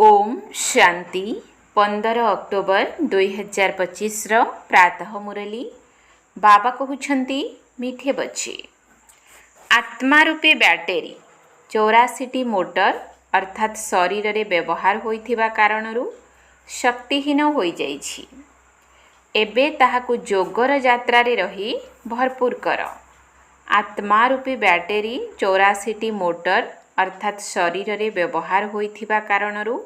Om Shanti 15 October 2025 प्रातः मुरली बाबा कहउछंती मीठे बच्चे आत्मा रूपे बैटेरी 84 मोटर अर्थात शरीर रे व्यवहार होइथिबा कारणरू शक्तिहीन होई जाइछि। एबे ताहाकु जोगर यात्रा रे रही भरपूर कर। आत्मा रूपी बैटेरी 84 मोटर अर्थात शरीर रे व्यवहार होइथिबा कारणरू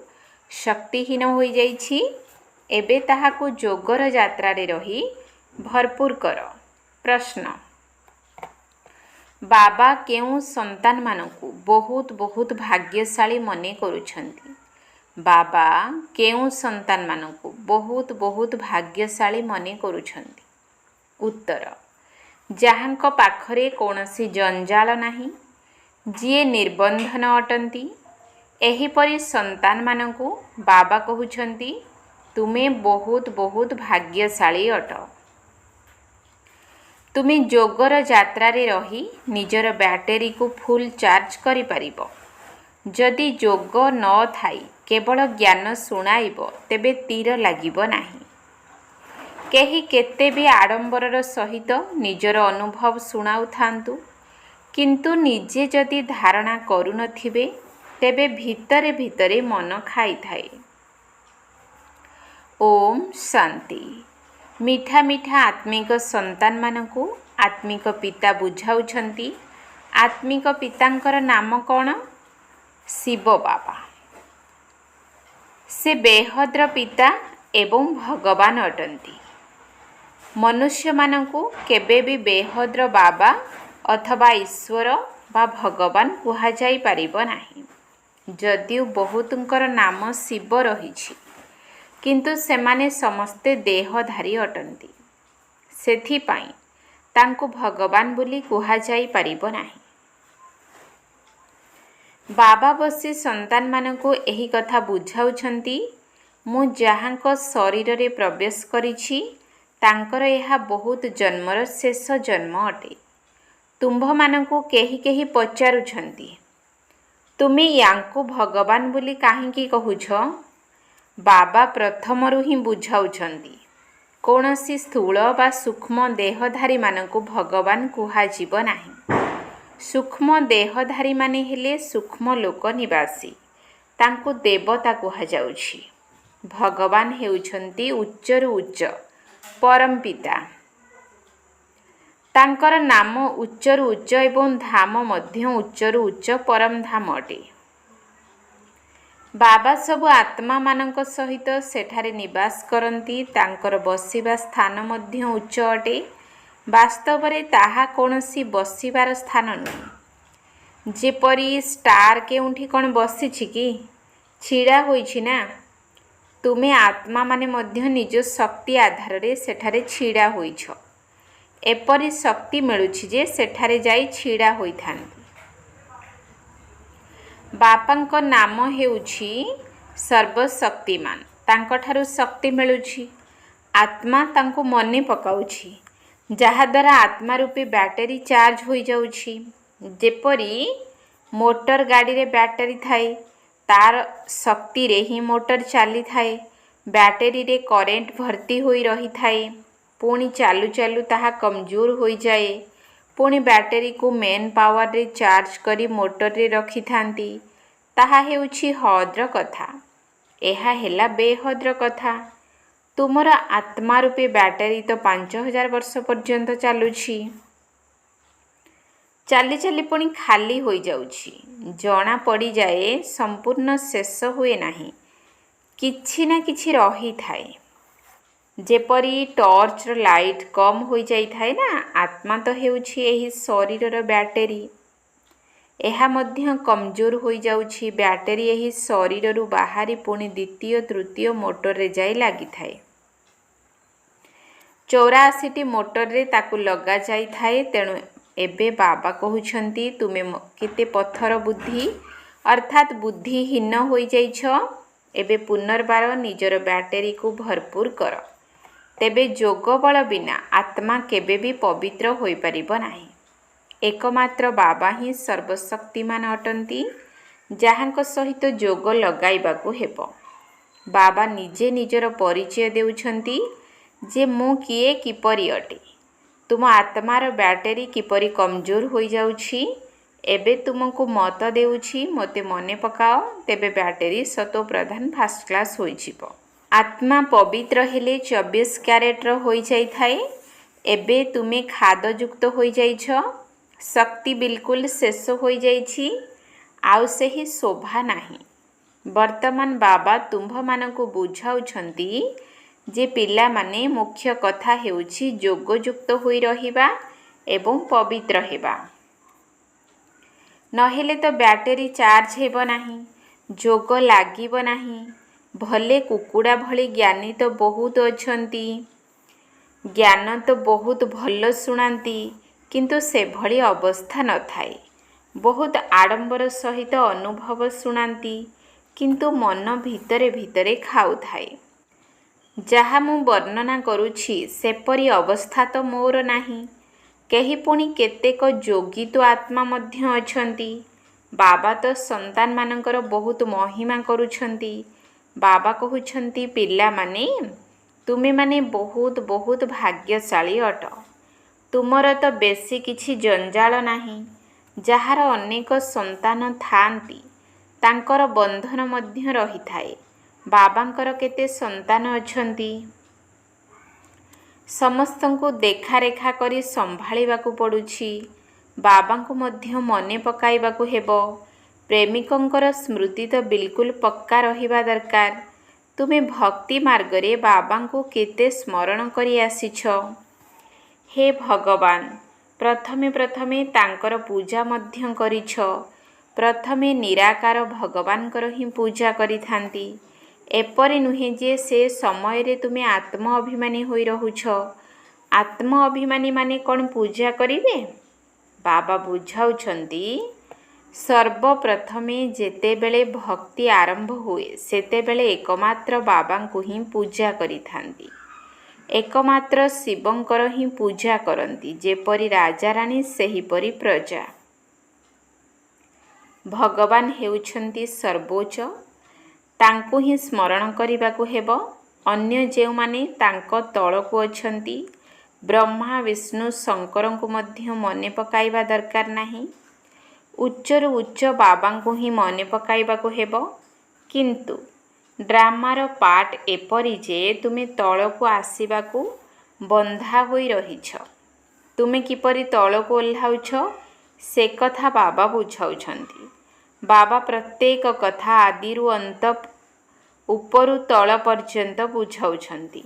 शक्तिहीन होई जाइछि। एबे ताहाकु जोगर यात्रा रे रही भरपूर कर। प्रश्न, बाबा केउ संतान मानकु बहुत बहुत भाग्यशाली मने करूछंती? बाबा केउ संतान मानकु बहुत बहुत भाग्यशाली मने करूछंती? उत्तर, जाहांक पाखरे कौनसी जंजाल नाही, जिए निर्बंधन अटंती, एहीपरि संतान मानकु बाबा कहउछंती तुमे बहुत बहुत भाग्यशाली अट। तुमे जोगर यात्रा रे रही निजर बैटेरी को फुल चार्ज करि परिबो। जदि जोग न थाई केवल ज्ञान सुनाइबो तेबे तीर लागिबो नाही। केही केते भी आडंबरर सहित निजर अनुभव सुनाउ थांतु, किंतु निजे जदि धारणा करू नथिबे तेबे भितरे भितरे मन खाई थाए। ओम शांति। मीठा मीठा आत्मिक संतान मानकु आत्मिक पिता बुझाउछंती। आत्मिक पितांकर नाम कौन? शिव बाबा। से बेहद्र पिता एवं भगवान अटंती। मनुष्य मानकु केबे भी बेहद्र बाबा अथवा ईश्वर बा भगवान कुहा जाई पारिबो नाही। जदिও बहुतंकर नाम शिव रहिछि, किंतु सेमाने समस्ते देहधारी अटंती। सेथि पाई तांको भगवान बोली कुहा जाई पारिबो नाही। बाबा बसी संतान मानकु एही कथा बुझाउछंती, मु जहांक शरीर रे प्रवेश करिछि तांकर एहा बहुत जन्मर शेष जन्म अटे। तुम्भ मानकु केही केही पचारुछंती, तुमे यांकु भगवान बोली काहेकि कहुछ? बाबा प्रथमरु ही बुझाउछंती कौनसी स्थूल बा सूक्ष्म देहधारी मानकु भगवान कुहा जीव नाही। सूक्ष्म देहधारी माने हेले सूक्ष्म लोक निवासी, तांकु देवता कुहा जाउछि। भगवान हेउछंती उच्चरु उच्च परम पिता। तांकर नाम उच्चरु उच्च एवं धाम मध्य उच्चरु उच्च परम धाम अटे। बाबा सबु आत्मा मानक सहित सेठारे निवास करंती। तांकर बसिबा स्थान मध्य उच्च अटे। वास्तव रे ताहा कोनसी बसिबार स्थान नुहे। जेपरि स्टार केउंठी कोन बसिछि कि छिड़ा होइछि ना, तुमे आत्मा माने मध्य निज शक्ति आधार रे सेठारे छिड़ा होइछ। एपरि शक्ति मिलुछि जे सेठारे जाई छिड़ा होइथांती। बापांको नाम हेउछि सर्वशक्तिमान। तांकठारु शक्ति मिलुछि। आत्मा तांको मने पकाउछि, जहा द्वारा आत्मा रूपी बैटरी चार्ज होई जाउछि। जेपरि मोटर गाड़ी रे बैटरी थाए, तार शक्ति रे ही मोटर चली थाए। बैटरी रे करेंट भर्ती होई रही थाए, पुणी चालू चालू ताहा कमजोर होई जाए। पुणी बैटरी को मेन पावर रे चार्ज करी मोटर रे रखी थांती। ताहा हेउछि हद्र कथा। एहा हेला बेहद्र कथा। तुमर आत्मा रूपी बैटरी तो 5000 वर्ष पर्यंत चालुछि। चाली चाली पुणी खाली होई जाउछि। जणा पड़ी जाए संपूर्ण शेष हुए नाही, किछि ना किछि रही थाए। जेपरि टॉर्च लाइट कम होई जाई थाए ना, आत्मा तो हेउछि एही शरीरर बैटरी। एहा मध्य कमजोर होई जाउछि। बैटरी एही शरीररु बाहारी पुणी द्वितीय तृतीय मोटर रे जाई लागि थाए। 84 मोटर रे ताकु लगा जाई थाए। तेणु एबे बाबा कहउछंती तुमे केते पत्थर बुद्धि अर्थात बुद्धिहीन होई जाइछ। एबे पुनर्बार निजर बैटरी को भरपूर कर। तेबे जोग बल बिना आत्मा केबे भी पवित्र होई परिबो नाही। एकमात्र बाबा ही सर्वशक्तिमान अटंती। ଯାହାଙ୍କ ସହିତ ଯୋଗ ଲଗାଇବାକୁ ହେବ। ବାବା ନିଜେ ନିଜର ପରିଚୟ ଦେଉଛନ୍ତି ଯେ ମୁଁ କିଏ, କିପରି ଅଟେ। ତୁମ ଆତ୍ମାର ବ୍ୟାଟେରୀ କିପରି କମଜୋର ହୋଇଯାଉଛି। ଏବେ ତୁମକୁ ମତ ଦେଉଛି, ମୋତେ ମନେ ପକାଅ, ତେବେ ବ୍ୟାଟେରୀ ସତୋପ୍ରଧାନ ଫାଷ୍ଟ କ୍ଲାସ୍ ହୋଇଯିବ। ଆତ୍ମା ପବିତ୍ର ହେଲେ 24 କ୍ୟାରେଟ୍ର ହୋଇଯାଇଥାଏ। ଏବେ ତୁମେ ଖାଦଯୁକ୍ତ ହୋଇଯାଇଛ। ଶକ୍ତି ବିଲକୁଲ ଶେଷ ହୋଇଯାଇଛି। ଆଉ ସେହି ଶୋଭା ନାହିଁ। ବର୍ତ୍ତମାନ ବାବା ତୁମ୍ଭମାନଙ୍କୁ ବୁଝାଉଛନ୍ତି ଯେ ପିଲାମାନେ, ମୁଖ୍ୟ କଥା ହେଉଛି ଯୋଗଯୁକ୍ତ ହୋଇ ରହିବା ଏବଂ ପବିତ୍ର ହେବା। ନହେଲେ ତ ବ୍ୟାଟେରୀ ଚାର୍ଜ ହେବ ନାହିଁ, ଯୋଗ ଲାଗିବ ନାହିଁ। ଭଲେ କୁକୁଡ଼ା ଭଳି ଜ୍ଞାନୀ ତ ବହୁତ ଅଛନ୍ତି, ଜ୍ଞାନ ତ ବହୁତ ଭଲ ଶୁଣାନ୍ତି, କିନ୍ତୁ ସେଭଳି ଅବସ୍ଥା ନଥାଏ। ବହୁତ ଆଡ଼ମ୍ବର ସହିତ ଅନୁଭବ ଶୁଣାନ୍ତି, କିନ୍ତୁ ମନ ଭିତରେ ଭିତରେ ଖାଉଥାଏ। ଯାହା ମୁଁ ବର୍ଣ୍ଣନା କରୁଛି ସେପରି ଅବସ୍ଥା ତ ମୋର ନାହିଁ। କେହି ପୁଣି କେତେକ ଯୋଗୀ ତ ଆତ୍ମା ମଧ୍ୟ ଅଛନ୍ତି। ବାବା ତ ସନ୍ତାନମାନଙ୍କର ବହୁତ ମହିମା କରୁଛନ୍ତି। ବାବା କହୁଛନ୍ତି, ପିଲାମାନେ, ତୁମେମାନେ ବହୁତ ବହୁତ ଭାଗ୍ୟଶାଳୀ ଅଟ। ତୁମର ତ ବେଶୀ କିଛି ଜଞ୍ଜାଳ ନାହିଁ। ଯାହାର ଅନେକ ସନ୍ତାନ ଥାଆନ୍ତି ତାଙ୍କର ବନ୍ଧନ ମଧ୍ୟ ରହିଥାଏ। ବାବାଙ୍କର କେତେ ସନ୍ତାନ ଅଛନ୍ତି। ସମସ୍ତଙ୍କୁ ଦେଖାରେଖା କରି ସମ୍ଭାଳିବାକୁ ପଡ଼ୁଛି। ବାବାଙ୍କୁ ମଧ୍ୟ ମନେ ପକାଇବାକୁ ହେବ। ପ୍ରେମିକଙ୍କର ସ୍ମୃତି ତ ବିଲକୁଲ ପକ୍କା ରହିବା ଦରକାର। ତୁମେ ଭକ୍ତି ମାର୍ଗରେ ବାବାଙ୍କୁ କେତେ ସ୍ମରଣ କରି ଆସିଛ। ହେ ଭଗବାନ, ପ୍ରଥମେ ପ୍ରଥମେ ତାଙ୍କର ପୂଜା ମଧ୍ୟ କରିଛ। ପ୍ରଥମେ ନିରାକାର ଭଗବାନଙ୍କର ହିଁ ପୂଜା କରିଥାନ୍ତି। ଏପରି ନୁହେଁ ଯେ ସେ ସମୟରେ ତୁମେ ଆତ୍ମ ଅଭିମାନୀ ହୋଇ ରହୁଛ। ଆତ୍ମ ଅଭିମାନୀମାନେ କ'ଣ ପୂଜା କରିବେ? ବାବା ବୁଝାଉଛନ୍ତି, ସର୍ବପ୍ରଥମେ ଯେତେବେଳେ ଭକ୍ତି ଆରମ୍ଭ ହୁଏ ସେତେବେଳେ ଏକମାତ୍ର ବାବାଙ୍କୁ ହିଁ ପୂଜା କରିଥାନ୍ତି। ଏକମାତ୍ର ଶିବଙ୍କର ହିଁ ପୂଜା କରନ୍ତି। ଯେପରି ରାଜାରାଣୀ ସେହିପରି ପ୍ରଜା। ଭଗବାନ ହେଉଛନ୍ତି ସର୍ବୋଚ୍ଚ। ତାଙ୍କୁ ହିଁ ସ୍ମରଣ କରିବାକୁ ହେବ। ଅନ୍ୟ ଯେଉଁମାନେ ତାଙ୍କ ତଳକୁ ଅଛନ୍ତି, ବ୍ରହ୍ମା, ବିଷ୍ଣୁ, ଶଙ୍କରଙ୍କୁ ମଧ୍ୟ ମନେ ପକାଇବା ଦରକାର ନାହିଁ। ଉଚ୍ଚରୁ ଉଚ୍ଚ ବାବାଙ୍କୁ ହିଁ ମନେ ପକାଇବାକୁ ହେବ। କିନ୍ତୁ ଡ୍ରାମାର ପାର୍ଟ ଏପରି ଯେ ତୁମେ ତଳକୁ ଆସିବାକୁ ବନ୍ଧା ହୋଇ ରହିଛ। ତୁମେ କିପରି ତଳକୁ ଓହ୍ଲାଉଛ ସେକଥା ବାବା ବୁଝାଉଛନ୍ତି। ବାବା ପ୍ରତ୍ୟେକ କଥା ଆଦିରୁ ଅନ୍ତ, ଉପରୁ ତଳ ପର୍ଯ୍ୟନ୍ତ ବୁଝାଉଛନ୍ତି।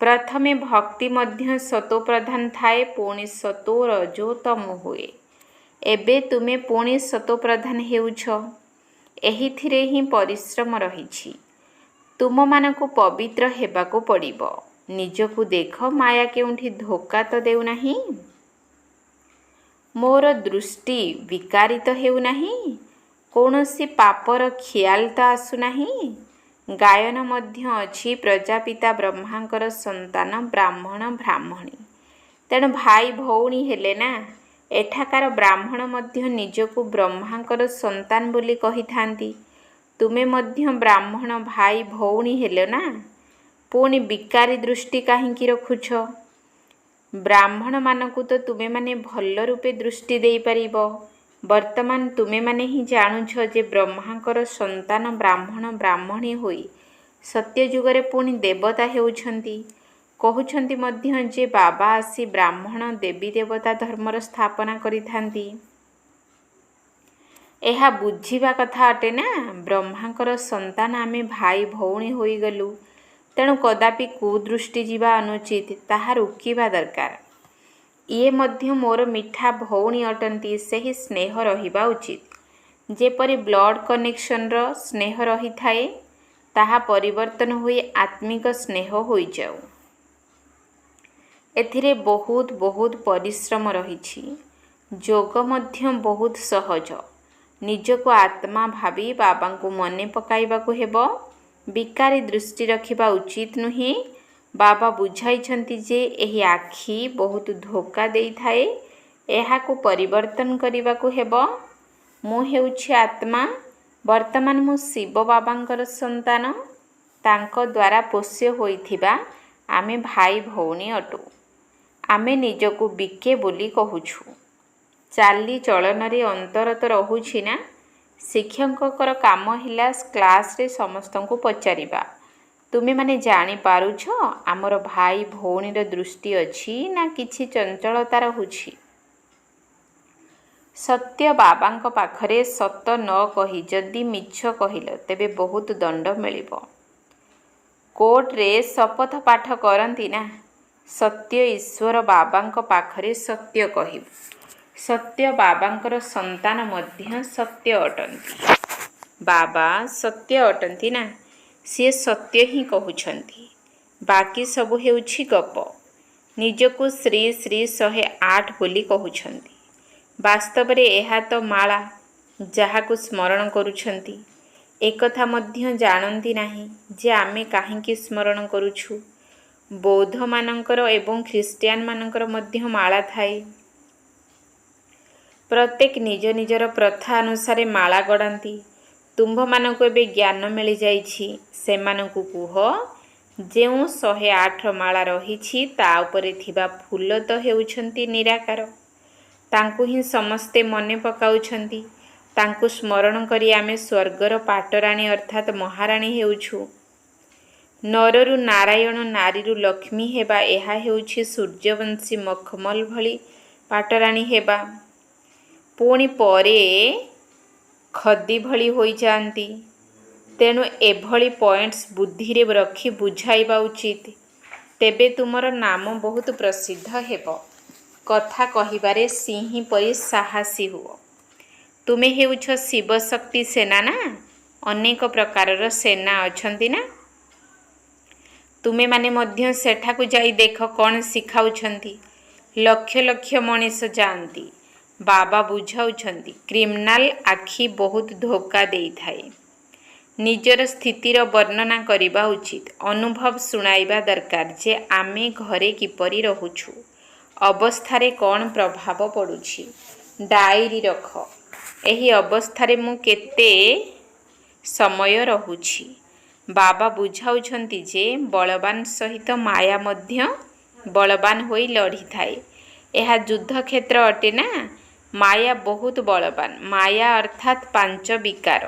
ପ୍ରଥମେ ଭକ୍ତି ମଧ୍ୟ ସତୋପ୍ରଧାନ ଥାଏ, ପୁଣି ସତୋ ରଜୋ ତମୋ ହୁଏ। ଏବେ ତୁମେ ପୁଣି ସତୋପ୍ରଧାନ ହେଉଛ। ଏହିଥିରେ ହିଁ ପରିଶ୍ରମ ରହିଛି। ତୁମମାନଙ୍କୁ ପବିତ୍ର ହେବାକୁ ପଡ଼ିବ। ନିଜକୁ ଦେଖ, ମାୟା କେଉଁଠି ଧୋକା ତ ଦେଉନାହିଁ। ମୋର ଦୃଷ୍ଟି ବିକାରିତ ହେଉନାହିଁ। କୌଣସି ପାପର ଖିଆଲ ତ ଆସୁନାହିଁ। ଗାୟନ ମଧ୍ୟ ଅଛି, ପ୍ରଜାପିତା ବ୍ରହ୍ମାଙ୍କର ସନ୍ତାନ ବ୍ରାହ୍ମଣ ବ୍ରାହ୍ମଣୀ। ତେଣୁ ଭାଇ ଭଉଣୀ ହେଲେ ନା। ଏଠାକାର ବ୍ରାହ୍ମଣ ମଧ୍ୟ ନିଜକୁ ବ୍ରହ୍ମାଙ୍କର ସନ୍ତାନ ବୋଲି କହିଥାନ୍ତି। ତୁମେ ମଧ୍ୟ ବ୍ରାହ୍ମଣ ଭାଇ ଭଉଣୀ ହେଲ ନା। ପୁଣି ବିକାରୀ ଦୃଷ୍ଟି କାହିଁକି ରଖୁଛ? ବ୍ରାହ୍ମଣମାନଙ୍କୁ ତ ତୁମେମାନେ ଭଲ ରୂପେ ଦୃଷ୍ଟି ଦେଇପାରିବ। ବର୍ତ୍ତମାନ ତୁମେମାନେ ହିଁ ଜାଣୁଛ ଯେ ବ୍ରହ୍ମାଙ୍କର ସନ୍ତାନ ବ୍ରାହ୍ମଣ ବ୍ରାହ୍ମଣୀ ହୋଇ ସତ୍ୟଯୁଗରେ ପୁଣି ଦେବତା ହେଉଛନ୍ତି। କହୁଛନ୍ତି ମଧ୍ୟ ଯେ ବାବା ଆସି ବ୍ରାହ୍ମଣ ଦେବୀ ଦେବତା ଧର୍ମର ସ୍ଥାପନା କରିଥାନ୍ତି। ଏହା ବୁଝିବା କଥା ଅଟେ ନା। ବ୍ରହ୍ମାଙ୍କର ସନ୍ତାନ ଆମେ ଭାଇ ଭଉଣୀ ହୋଇଗଲୁ। ତେଣୁ କଦାପି କୁଦୃଷ୍ଟି ଯିବା ଅନୁଚିତ, ତାହା ରୋକିବା ଦରକାର। ଇଏ ମଧ୍ୟ ମୋର ମିଠା ଭଉଣୀ ଅଟନ୍ତି। ସେହି ସ୍ନେହ ରହିବା ଉଚିତ। ଯେପରି ବ୍ଲଡ଼ କନେକ୍ସନର ସ୍ନେହ ରହିଥାଏ, ତାହା ପରିବର୍ତ୍ତନ ହୋଇ ଆତ୍ମିକ ସ୍ନେହ ହୋଇଯାଉ। ଏଥିରେ ବହୁତ ବହୁତ ପରିଶ୍ରମ ରହିଛି। ଯୋଗ ମଧ୍ୟ ବହୁତ ସହଜ। ନିଜକୁ ଆତ୍ମା ଭାବି ବାବାଙ୍କୁ ମନେ ପକାଇବାକୁ ହେବ। ବିକାରୀ ଦୃଷ୍ଟି ରଖିବା ଉଚିତ ନୁହେଁ। ବାବା ବୁଝାଇଛନ୍ତି ଯେ ଏହି ଆଖି ବହୁତ ଧୋକା ଦେଇଥାଏ। ଏହାକୁ ପରିବର୍ତ୍ତନ କରିବାକୁ ହେବ। ମୁଁ ହେଉଛି ଆତ୍ମା। ବର୍ତ୍ତମାନ ମୁଁ ଶିବ ବାବାଙ୍କର ସନ୍ତାନ। ତାଙ୍କ ଦ୍ୱାରା ପୋଷ୍ୟ ହୋଇଥିବା ଆମେ ଭାଇ ଭଉଣୀ ଅଟୁ। ଆମେ ନିଜକୁ ବିକେ ବୋଲି କହୁଛୁ। ଚାଲିଚଳନରେ ଅନ୍ତର ତ ରହୁଛି ନା। ଶିକ୍ଷକଙ୍କର କାମ ହେଲା କ୍ଲାସରେ ସମସ୍ତଙ୍କୁ ପଚାରିବା, ତୁମେମାନେ ଜାଣିପାରୁଛ ଆମର ଭାଇ ଭଉଣୀର ଦୃଷ୍ଟି ଅଛି ନା କିଛି ଚଞ୍ଚଳତା ରହୁଛି? ସତ୍ୟ ବାବାଙ୍କ ପାଖରେ ସତ ନ କହି ଯଦି ମିଛ କହିଲ ତେବେ ବହୁତ ଦଣ୍ଡ ମିଳିବ। କୋର୍ଟରେ ଶପଥ ପାଠ କରନ୍ତି ନା, ସତ୍ୟ ଈଶ୍ୱର ବାବାଙ୍କ ପାଖରେ ସତ୍ୟ କହିବୁ। ସତ୍ୟ ବାବାଙ୍କର ସନ୍ତାନ ମଧ୍ୟ ସତ୍ୟ ଅଟନ୍ତି। ବାବା ସତ୍ୟ ଅଟନ୍ତି ନା, ସିଏ ସତ୍ୟ ହିଁ କହୁଛନ୍ତି। ବାକି ସବୁ ହେଉଛି ଗପ। ନିଜକୁ ଶ୍ରୀ ଶ୍ରୀ 108 ବୋଲି କହୁଛନ୍ତି। ବାସ୍ତବରେ ଏହା ତ ମାଳା, ଯାହାକୁ ସ୍ମରଣ କରୁଛନ୍ତି। ଏକଥା ମଧ୍ୟ ଜାଣନ୍ତି ନାହିଁ ଯେ ଆମେ କାହିଁକି ସ୍ମରଣ କରୁଛୁ। ବୌଦ୍ଧମାନଙ୍କର ଏବଂ ଖ୍ରୀଷ୍ଟିଆନମାନଙ୍କର ମଧ୍ୟ ମାଳା ଥାଏ। ପ୍ରତ୍ୟେକ ନିଜ ନିଜର ପ୍ରଥା ଅନୁସାରେ ମାଳା ଗଢ଼ାନ୍ତି। ତୁମ୍ଭମାନଙ୍କୁ ଏବେ ଜ୍ଞାନ ମିଳିଯାଇଛି। ସେମାନଙ୍କୁ କୁହ, ଯେଉଁ 108 ମାଳା ରହିଛି ତା ଉପରେ ଥିବା ଫୁଲ ତ ହେଉଛନ୍ତି ନିରାକାର। ତାଙ୍କୁ ହିଁ ସମସ୍ତେ ମନେ ପକାଉଛନ୍ତି। ତାଙ୍କୁ ସ୍ମରଣ କରି ଆମେ ସ୍ୱର୍ଗର ପାଟରାଣୀ ଅର୍ଥାତ୍ ମହାରାଣୀ ହେଉଛୁ। ନରରୁ ନାରାୟଣ, ନାରୀରୁ ଲକ୍ଷ୍ମୀ ହେବା, ଏହା ହେଉଛି ସୂର୍ଯ୍ୟବଂଶୀ ମଖମଲ ଭଳି ପାଟରାଣୀ ହେବା। ପୁଣି ପରେ ଖଦି ଭଳି ହୋଇଯାଆନ୍ତି। ତେଣୁ ଏଭଳି ପଏଣ୍ଟସ୍ ବୁଦ୍ଧିରେ ରଖି ବୁଝାଇବା ଉଚିତ। ତେବେ ତୁମର ନାମ ବହୁତ ପ୍ରସିଦ୍ଧ ହେବ। କଥା କହିବାରେ ସିଂହୀ ପରି ସାହସୀ ହୁଅ। ତୁମେ ହେଉଛ ଶିବଶକ୍ତି ସେନା ନା? ଅନେକ ପ୍ରକାରର ସେନା ଅଛନ୍ତି ନା? ତୁମେମାନେ ମଧ୍ୟ ସେଠାକୁ ଯାଇ ଦେଖ କ'ଣ ଶିଖାଉଛନ୍ତି। ଲକ୍ଷ ଲକ୍ଷ ମଣିଷ ଯାଆନ୍ତି। ବାବା ବୁଝାଉଛନ୍ତି, କ୍ରିମିନାଲ ଆଖି ବହୁତ ଧୋକା ଦେଇଥାଏ। ନିଜର ସ୍ଥିତିର ବର୍ଣ୍ଣନା କରିବା ଉଚିତ। ଅନୁଭବ ଶୁଣାଇବା ଦରକାର ଯେ ଆମେ ଘରେ କିପରି ରହୁଛୁ, ଅବସ୍ଥାରେ କ'ଣ ପ୍ରଭାବ ପଡ଼ୁଛି। ଡାଏରୀ ରଖ, ଏହି ଅବସ୍ଥାରେ ମୁଁ କେତେ ସମୟ ରହୁଛି। ବାବା ବୁଝାଉଛନ୍ତି ଯେ ବଳବାନ ସହିତ ମାୟା ମଧ୍ୟ ବଳବାନ ହୋଇ ଲଢ଼ିଥାଏ। ଏହା ଯୁଦ୍ଧକ୍ଷେତ୍ର ଅଟେ ନା। ମାୟା ବହୁତ ବଳବାନ। ମାୟା ଅର୍ଥାତ୍ 5 ବିକାର।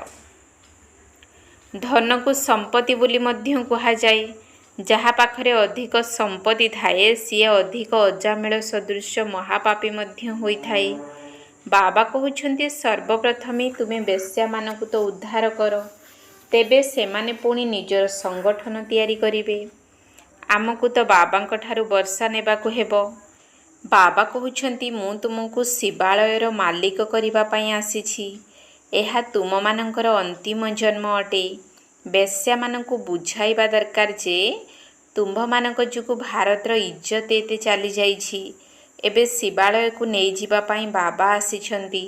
ଧନକୁ ସମ୍ପତ୍ତି ବୋଲି ମଧ୍ୟ କୁହାଯାଏ। ଯାହା ପାଖରେ ଅଧିକ ସମ୍ପତ୍ତି ଥାଏ ସିଏ ଅଧିକ ଅଜାମିଳ ସଦୃଶ ମହାପାପୀ ମଧ୍ୟ ହୋଇଥାଏ। ବାବା କହୁଛନ୍ତି, ସର୍ବପ୍ରଥମେ ତୁମେ ବେଶ୍ୟାମାନଙ୍କୁ ତ ଉଦ୍ଧାର କର, ତେବେ ସେମାନେ ପୁଣି ନିଜର ସଂଗଠନ ତିଆରି କରିବେ। ଆମକୁ ତ ବାବାଙ୍କ ଠାରୁ ବର୍ଷା ନେବାକୁ ହେବ। ବାବା କହୁଛନ୍ତି, ମୁଁ ତୁମକୁ ଶିବାଳୟର ମାଲିକ କରିବା ପାଇଁ ଆସିଛି। ଏହା ତୁମମାନଙ୍କର ଅନ୍ତିମ ଜନ୍ମ ଅଟେ। ବେଶ୍ୟାମାନଙ୍କୁ ବୁଝାଇବା ଦରକାର ଯେ ତୁମ୍ଭମାନଙ୍କ ଯୋଗୁଁ ଭାରତର ଇଜ୍ଜତ ଏତେ ଚାଲିଯାଇଛି। ଏବେ ଶିବାଳୟକୁ ନେଇଯିବା ପାଇଁ ବାବା ଆସିଛନ୍ତି।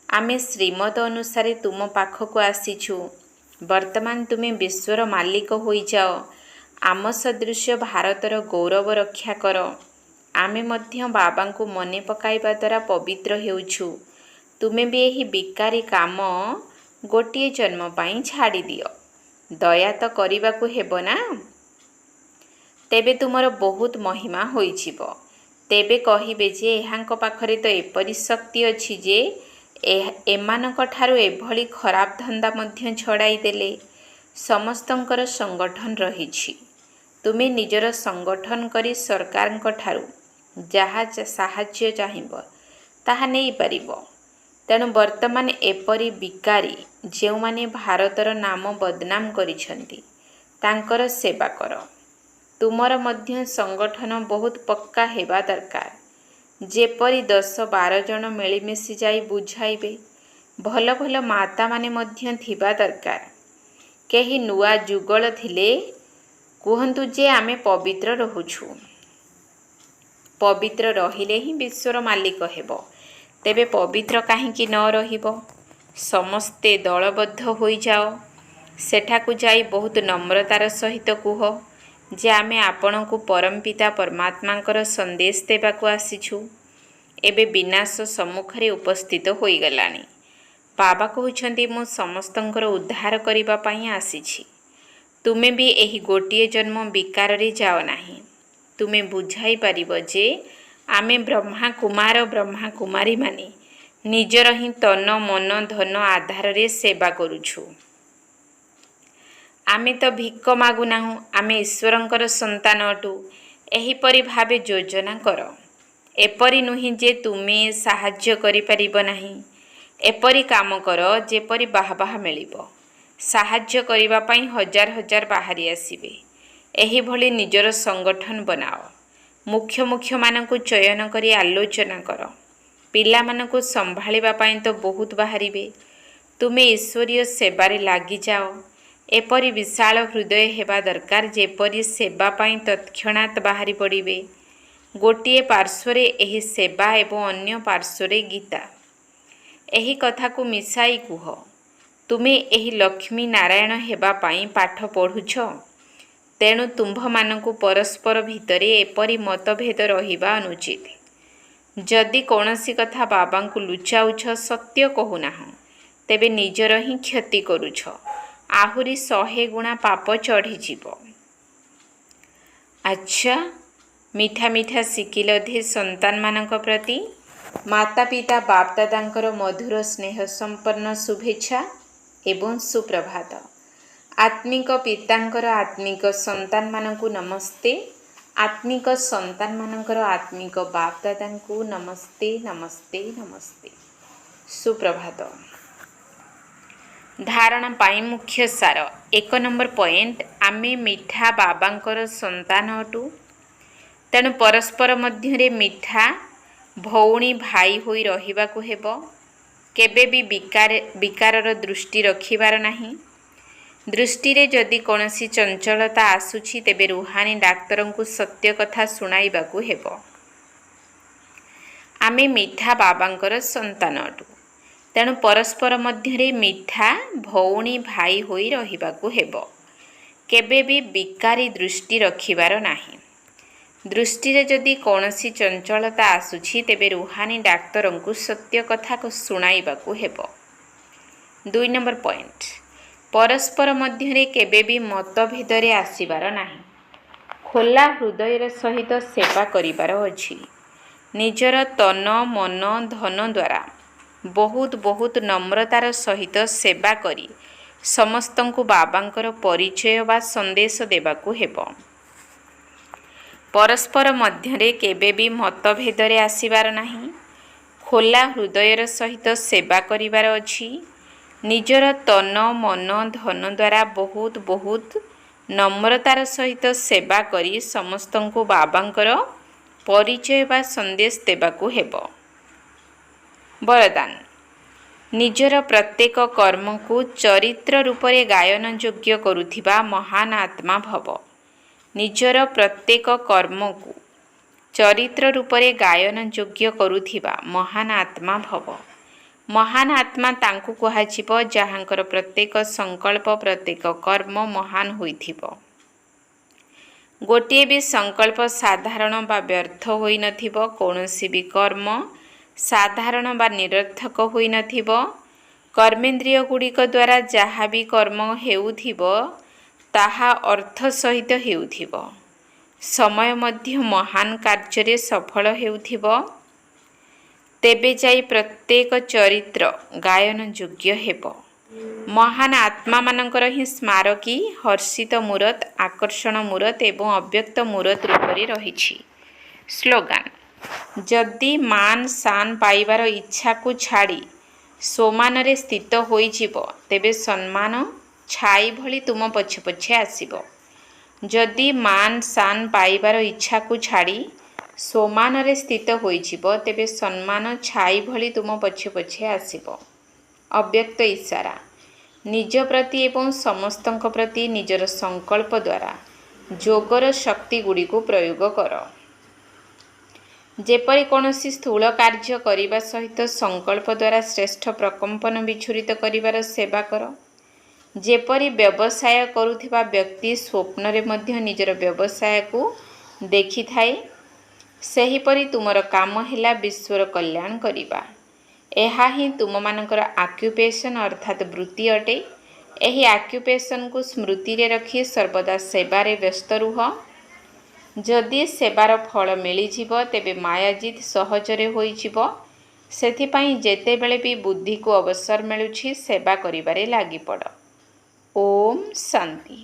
ଆମେ ଶ୍ରୀମତ ଅନୁସାରେ ତୁମ ପାଖକୁ ଆସିଛୁ। ବର୍ତ୍ତମାନ ତୁମେ ବିଶ୍ୱର ମାଲିକ ହୋଇଯାଅ। ଆମ ସଦୃଶ ଭାରତର ଗୌରବ ରକ୍ଷା କର। ଆମେ ମଧ୍ୟ ବାବାଙ୍କୁ ମନେ ପକାଇବା ଦ୍ୱାରା ପବିତ୍ର ହେଉଛୁ। ତୁମେ ବି ଏହି ବିକାରୀ କାମ ଗୋଟିଏ ଜନ୍ମ ପାଇଁ ଛାଡ଼ିଦିଅ। ଦୟା ତ କରିବାକୁ ହେବ ନା। ତେବେ ତୁମର ବହୁତ ମହିମା ହୋଇଯିବ। ତେବେ କହିବେ ଯେ ଏହାଙ୍କ ପାଖରେ ତ ଏପରି ଶକ୍ତି ଅଛି ଯେ ଏମାନଙ୍କ ଠାରୁ ଏଭଳି ଖରାପ ଧନ୍ଦା ମଧ୍ୟ ଛଡ଼ାଇ ଦେଲେ। ସମସ୍ତଙ୍କର ସଂଗଠନ ରହିଛି। ତୁମେ ନିଜର ସଂଗଠନ କରି ସରକାରଙ୍କ ଠାରୁ ଯାହା ସାହାଯ୍ୟ ଚାହିଁବ ତାହା ନେଇପାରିବ। ତେଣୁ ବର୍ତ୍ତମାନ ଏପରି ବିକାରୀ ଯେଉଁମାନେ ଭାରତର ନାମ ବଦନାମ କରିଛନ୍ତି ତାଙ୍କର ସେବା କର। ତୁମର ମଧ୍ୟ ସଂଗଠନ ବହୁତ ପକ୍କା ହେବା ଦରକାର। ଯେପରି 10-12 ଜଣ ମିଳିମିଶି ଯାଇ ବୁଝାଇବେ। ଭଲ ଭଲ ମାତାମାନେ ମଧ୍ୟ ଥିବା ଦରକାର। କେହି ନୂଆ ଯୁଗଳ ଥିଲେ କୁହନ୍ତୁ ଯେ ଆମେ ପବିତ୍ର ରହୁଛୁ। ପବିତ୍ର ରହିଲେ ହିଁ ବିଶ୍ୱର ମାଲିକ ହେବ। ତେବେ ପବିତ୍ର କାହିଁକି ନ ରହିବ? ସମସ୍ତେ ଦଳବଦ୍ଧ ହୋଇଯାଅ। ସେଠାକୁ ଯାଇ ବହୁତ ନମ୍ରତାର ସହିତ କୁହ ଯେ ଆମେ ଆପଣଙ୍କୁ ପରମପିତା ପରମାତ୍ମାଙ୍କର ସନ୍ଦେଶ ଦେବାକୁ ଆସିଛୁ। ଏବେ ବିନାଶ ସମ୍ମୁଖରେ ଉପସ୍ଥିତ ହୋଇଗଲାଣି। ବାବା କହୁଛନ୍ତି ମୁଁ ସମସ୍ତଙ୍କର ଉଦ୍ଧାର କରିବା ପାଇଁ ଆସିଛି। ତୁମେ ବି ଏହି ଗୋଟିଏ ଜନ୍ମ ବିକାରରେ ଯାଅ ନାହିଁ। ତୁମେ ବୁଝାଇ ପାରିବ ଯେ ଆମେ ବ୍ରହ୍ମା କୁମାର ବ୍ରହ୍ମା କୁମାରୀମାନେ ନିଜର ହିଁ ତନ ମନ ଧନ ଆଧାରରେ ସେବା କରୁଛୁ। ଆମେ ତ ଭିକ ମାଗୁନାହୁଁ, ଆମେ ଈଶ୍ୱରଙ୍କର ସନ୍ତାନ ଅଟୁ। ଏହିପରି ଭାବେ ଯୋଜନା କର। ଏପରି ନୁହେଁ ଯେ ତୁମେ ସାହାଯ୍ୟ କରିପାରିବ ନାହିଁ। ଏପରି କାମ କର ଯେପରି ବାହାବାହା ମିଳିବ। ସାହାଯ୍ୟ କରିବା ପାଇଁ ହଜାର ହଜାର ବାହାରି ଆସିବେ। ଏହିଭଳି ନିଜର ସଂଗଠନ ବନାଅ। ମୁଖ୍ୟମାନଙ୍କୁ ଚୟନ କରି ଆଲୋଚନା କର। ପିଲାମାନଙ୍କୁ ସମ୍ଭାଳିବା ପାଇଁ ତ ବହୁତ ବାହାରିବେ। ତୁମେ ଈଶ୍ୱରୀୟ ସେବାରେ ଲାଗିଯାଅ। ଏପରି ବିଶାଳ ହୃଦୟ ହେବା ଦରକାର ଯେପରି ସେବା ପାଇଁ ତତ୍କ୍ଷଣାତ୍ ବାହାରି ପଡ଼ିବେ। ଗୋଟିଏ ପାର୍ଶ୍ୱରେ ଏହି ସେବା ଏବଂ ଅନ୍ୟ ପାର୍ଶ୍ୱରେ ଗୀତା। ଏହି କଥାକୁ ମିଶାଇ କୁହ। ତୁମେ ଏହି ଲକ୍ଷ୍ମୀ ନାରାୟଣ ହେବା ପାଇଁ ପାଠ ପଢ଼ୁଛ। ତେଣୁ ତୁମ୍ଭମାନଙ୍କୁ ପରସ୍ପର ଭିତରେ ଏପରି ମତଭେଦ ରହିବା ଅନୁଚିତ। ଯଦି କୌଣସି କଥା ବାବାଙ୍କୁ ଲୁଚାଉଛ, ସତ୍ୟ କହୁନାହଁ, ତେବେ ନିଜର ହିଁ କ୍ଷତି କରୁଛ। ଆହୁରି 100 ଗୁଣା ପାପ ଚଢ଼ିଯିବ। ଆଚ୍ଛା, ମିଠା ମିଠା ଶିକିଲଧି ସନ୍ତାନମାନଙ୍କ ପ୍ରତି ମାତା ପିତା ବାପଦାଦାଙ୍କର ମଧୁର ସ୍ନେହ ସମ୍ପନ୍ନ ଶୁଭେଚ୍ଛା ଏବଂ ସୁପ୍ରଭାତ। ଆତ୍ମିକ ପିତାଙ୍କର ଆତ୍ମିକ ସନ୍ତାନମାନଙ୍କୁ ନମସ୍ତେ। ଆତ୍ମିକ ସନ୍ତାନମାନଙ୍କର ଆତ୍ମିକ ବାପଦାଦାଙ୍କୁ ନମସ୍ତେ ନମସ୍ତେ ନମସ୍ତେ। ସୁପ୍ରଭାତ। ଧାରଣା ପାଇଁ ମୁଖ୍ୟ ସାର। 1 ନମ୍ବର ପଏଣ୍ଟ, ଆମେ ମିଠା ବାବାଙ୍କର ସନ୍ତାନ ଅଟୁ। ତେଣୁ ପରସ୍ପର ମଧ୍ୟରେ ମିଠା ଭଉଣୀ ଭାଇ ହୋଇ ରହିବାକୁ ହେବ। କେବେ ବି ବିକାରର ଦୃଷ୍ଟି ରଖିବାର ନାହିଁ। ଦୃଷ୍ଟିରେ ଯଦି କୌଣସି ଚଞ୍ଚଳତା ଆସୁଛି, ତେବେ ରୁହାନୀ ଡାକ୍ତରଙ୍କୁ ସତ୍ୟ କଥା ଶୁଣାଇବାକୁ ହେବ। ଆମେ ମିଠା ବାବାଙ୍କର ସନ୍ତାନ ଅଟୁ। ତେଣୁ ପରସ୍ପର ମଧ୍ୟରେ ମିଠା ଭଉଣୀ ଭାଇ ହୋଇ ରହିବାକୁ ହେବ। କେବେ ବି ବିକାରୀ ଦୃଷ୍ଟି ରଖିବାର ନାହିଁ। ଦୃଷ୍ଟିରେ ଯଦି କୌଣସି ଚଞ୍ଚଳତା ଆସୁଛି, ତେବେ ରୁହାନୀ ଡାକ୍ତରଙ୍କୁ ସତ୍ୟ କଥା ଶୁଣାଇବାକୁ ହେବ। 2 ନମ୍ବର ପଏଣ୍ଟ, ପରସ୍ପର ମଧ୍ୟରେ କେବେ ବି ମତଭେଦରେ ଆସିବାର ନାହିଁ। ଖୋଲା ହୃଦୟର ସହିତ ସେବା କରିବାର ଅଛି। ନିଜର ତନ ମନ ଧନ ଦ୍ୱାରା ବହୁତ ନମ୍ରତାର ସହିତ ସେବା କରି ସମସ୍ତଙ୍କୁ ବାବାଙ୍କର ପରିଚୟ ବା ସନ୍ଦେଶ ଦେବାକୁ ହେବ। ପରସ୍ପର ମଧ୍ୟରେ କେବେ ବି ମତଭେଦରେ ଆସିବାର ନାହିଁ। ଖୋଲା ହୃଦୟର ସହିତ ସେବା କରିବାର ଅଛି। ନିଜର ତନ ମନ ଧନ ଦ୍ୱାରା ବହୁତ ନମ୍ରତାର ସହିତ ସେବା କରି ସମସ୍ତଙ୍କୁ ବାବାଙ୍କର ପରିଚୟ ବା ସନ୍ଦେଶ ଦେବାକୁ ହେବ। ବରଦାନ, ନିଜର ପ୍ରତ୍ୟେକ କର୍ମକୁ ଚରିତ୍ର ରୂପରେ ଗାୟନ ଯୋଗ୍ୟ କରୁଥିବା ମହାନ ଆତ୍ମା ଭବ। ନିଜର ପ୍ରତ୍ୟେକ କର୍ମକୁ ଚରିତ୍ର ରୂପରେ ଗାୟନ ଯୋଗ୍ୟ କରୁଥିବା ମହାନ ଆତ୍ମା ଭବ। ମହାନ ଆତ୍ମା ତାଙ୍କୁ କୁହାଯିବ ଯାହାଙ୍କର ପ୍ରତ୍ୟେକ ସଂକଳ୍ପ ପ୍ରତ୍ୟେକ କର୍ମ ମହାନ ହୋଇଥିବ। ଗୋଟିଏ ବି ସଂକଳ୍ପ ସାଧାରଣ ବା ବ୍ୟର୍ଥ ହୋଇନଥିବ। କୌଣସି ବି କର୍ମ ସାଧାରଣ ବା ନିରର୍ଥକ ହୋଇନଥିବ। କର୍ମେନ୍ଦ୍ରିୟ ଗୁଡ଼ିକ ଦ୍ୱାରା ଯାହା ବି କର୍ମ ହେଉଥିବ, ତାହା ଅର୍ଥ ସହିତ ହେଉଥିବ। ସମୟ ମଧ୍ୟ ମହାନ କାର୍ଯ୍ୟରେ ସଫଳ ହେଉଥିବ। ତେବେ ଯାଇ ପ୍ରତ୍ୟେକ ଚରିତ୍ର ଗାୟନ ଯୋଗ୍ୟ ହେବ। ମହାନ ଆତ୍ମାମାନଙ୍କର ହିଁ ସ୍ମାରକୀ ହର୍ଷିତ ମୂରତ, ଆକର୍ଷଣ ମୂରତ ଏବଂ ଅବ୍ୟକ୍ତ ମୂରତ ରୂପରେ ରହିଛି। ସ୍ଲୋଗାନ, ଯଦି ମାନ ସାନ ପାଇବାର ଇଚ୍ଛାକୁ ଛାଡ଼ି ସ୍ୱମାନରେ ସ୍ଥିତ ହୋଇଯିବ, ତେବେ ସମ୍ମାନ ଛାଇ ଭଳି ତୁମ ପଛେ ପଛେ ଆସିବ। ଯଦି ମାନ ସାନ ପାଇବାର ଇଚ୍ଛାକୁ ଛାଡ଼ି ସ୍ୱମାନରେ ସ୍ଥିତ ହୋଇଯିବ, ତେବେ ସମ୍ମାନ ଛାଇ ଭଳି ତୁମ ପଛେ ପଛେ ଆସିବ। ଅବ୍ୟକ୍ତ ଇଶାରା, ନିଜ ପ୍ରତି ଏବଂ ସମସ୍ତଙ୍କ ପ୍ରତି ନିଜର ସଂକଳ୍ପ ଦ୍ୱାରା ଯୋଗର ଶକ୍ତି ଗୁଡ଼ିକୁ ପ୍ରୟୋଗ କର। ଯେପରି କୌଣସି ସ୍ଥୂଳ କାର୍ଯ୍ୟ କରିବା ସହିତ ସଂକଳ୍ପ ଦ୍ୱାରା ଶ୍ରେଷ୍ଠ ପ୍ରକମ୍ପନ ବିଚ୍ଛୁରିତ କରିବାର ସେବା କର। ଯେପରି ବ୍ୟବସାୟ କରୁଥିବା ବ୍ୟକ୍ତି ସ୍ୱପ୍ନରେ ମଧ୍ୟ ନିଜର ବ୍ୟବସାୟକୁ ଦେଖିଥାଏ, ସେହିପରି ତୁମର କାମ ହେଲା ବିଶ୍ୱର କଲ୍ୟାଣ କରିବା। ଏହା ହିଁ ତୁମମାନଙ୍କର ଆକ୍ୟୁପେସନ୍ ଅର୍ଥାତ୍ ବୃତ୍ତି ଅଟେ। ଏହି ଆକ୍ୟୁପେସନ୍କୁ ସ୍ମୃତିରେ ରଖି ସର୍ବଦା ସେବାରେ ବ୍ୟସ୍ତ ରୁହ। ଯଦି ସେବାର ଫଳ ମିଳିଯିବ ତେବେ ମାୟାଜିତ ସହଜରେ ହୋଇଯିବ। ସେଥିପାଇଁ ଯେତେବେଳେ ବି ବୁଦ୍ଧିକୁ ଅବସର ମିଳୁଛି ସେବା କରିବାରେ ଲାଗିପଡ଼। ଓମ୍ ଶାନ୍ତି।